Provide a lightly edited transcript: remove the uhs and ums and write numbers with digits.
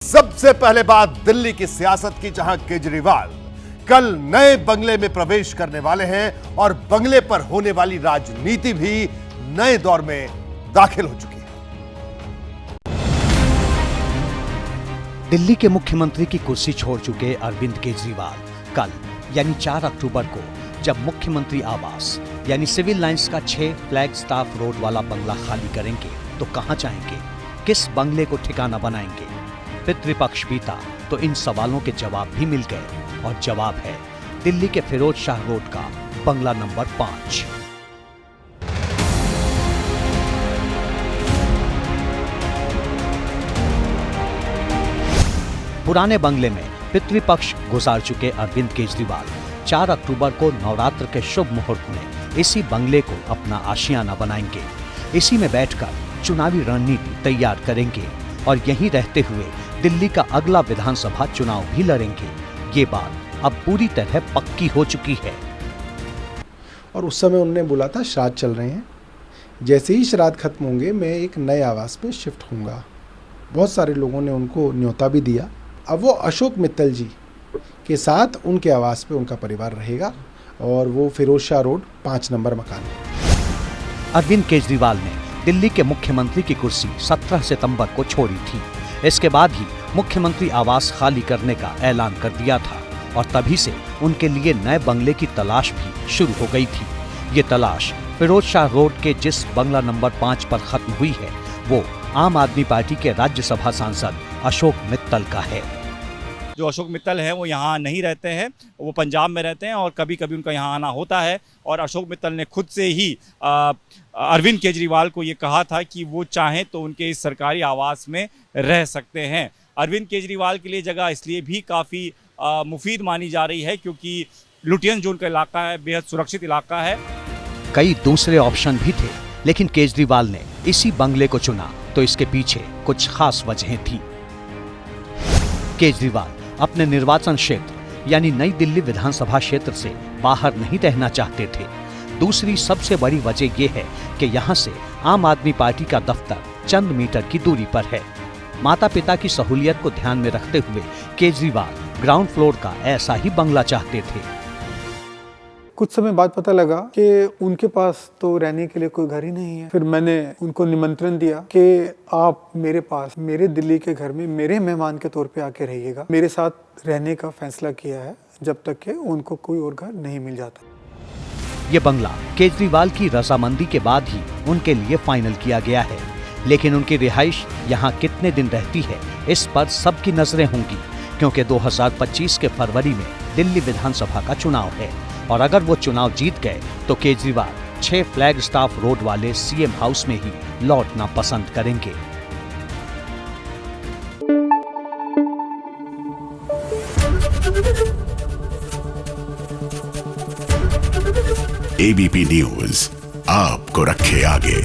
सबसे पहले बात दिल्ली की सियासत की, जहां केजरीवाल कल नए बंगले में प्रवेश करने वाले हैं और बंगले पर होने वाली राजनीति भी नए दौर में दाखिल हो चुकी है। दिल्ली के मुख्यमंत्री की कुर्सी छोड़ चुके अरविंद केजरीवाल कल यानी 4 अक्टूबर को जब मुख्यमंत्री आवास यानी सिविल लाइंस का 6 फ्लैग स्टाफ रोड वाला बंगला खाली करेंगे तो कहां जाएंगे, किस बंगले को ठिकाना बनाएंगे। पितृपक्ष बीता तो इन सवालों के जवाब भी मिल गए और जवाब है दिल्ली के फिरोज शाह रोड का बंगला नंबर 5। पुराने बंगले में पितृपक्ष गुजार चुके अरविंद केजरीवाल 4 अक्टूबर को नवरात्र के शुभ मुहूर्त में इसी बंगले को अपना आशियाना बनाएंगे। इसी में बैठकर चुनावी रणनीति तैयार करेंगे और यहीं रहते हुए दिल्ली का अगला विधानसभा चुनाव भी लड़ेंगे। ये बात अब पूरी तरह पक्की हो चुकी है। और उस समय उन्होंने बोला था श्राद्ध चल रहे हैं, जैसे ही श्राद्ध खत्म होंगे मैं एक नए आवास पे शिफ्ट होऊंगा। बहुत सारे लोगों ने उनको न्योता भी दिया। अब वो अशोक मित्तल जी के साथ उनके आवास पे उनका परिवार रहेगा और वो फिरोज शाह रोड 5 नंबर मकान है। अरविंद केजरीवाल ने दिल्ली के मुख्यमंत्री की कुर्सी 17 सितंबर को छोड़ी थी। इसके बाद ही मुख्यमंत्री आवास खाली करने का ऐलान कर दिया था और तभी से उनके लिए नए बंगले की तलाश भी शुरू हो गई थी। ये तलाश फिरोज शाह रोड के जिस बंगला नंबर 5 पर खत्म हुई है वो आम आदमी पार्टी के राज्यसभा सांसद अशोक मित्तल का है। जो अशोक मित्तल हैं वो यहाँ नहीं रहते हैं, वो पंजाब में रहते हैं और कभी कभी उनका यहाँ आना होता है। और अशोक मित्तल ने खुद से ही अरविंद केजरीवाल को ये कहा था कि वो चाहें तो उनके इस सरकारी आवास में रह सकते हैं। अरविंद केजरीवाल के लिए जगह इसलिए भी काफ़ी मुफीद मानी जा रही है क्योंकि लुटियन जोन का इलाका है, बेहद सुरक्षित इलाका है। कई दूसरे ऑप्शन भी थे लेकिन केजरीवाल ने इसी बंगले को चुना तो इसके पीछे कुछ खास वजहें थी। केजरीवाल अपने निर्वाचन क्षेत्र यानी नई दिल्ली विधानसभा क्षेत्र से बाहर नहीं रहना चाहते थे। दूसरी सबसे बड़ी वजह यह है कि यहाँ से आम आदमी पार्टी का दफ्तर चंद मीटर की दूरी पर है। माता पिता की सहूलियत को ध्यान में रखते हुए केजरीवाल ग्राउंड फ्लोर का ऐसा ही बंगला चाहते थे। कुछ समय बाद पता लगा कि उनके पास तो रहने के लिए कोई घर ही नहीं है। फिर मैंने उनको निमंत्रण दिया कि आप मेरे पास मेरे दिल्ली के घर में मेरे मेहमान के तौर पे आके रहिएगा। मेरे साथ रहने का फैसला किया है जब तक कि उनको कोई और घर नहीं मिल जाता। ये बंगला केजरीवाल की रजामंदी के बाद ही उनके लिए फाइनल किया गया है, लेकिन उनकी रिहाइश यहाँ कितने दिन रहती है इस पर सबकी नजरें होंगी क्योंकि 2025 के फरवरी में दिल्ली विधानसभा का चुनाव है और अगर वो चुनाव जीत गए तो केजरीवाल 6 फ्लैग स्टाफ रोड वाले सीएम हाउस में ही लौटना पसंद करेंगे। एबीपी न्यूज आपको रखे आगे।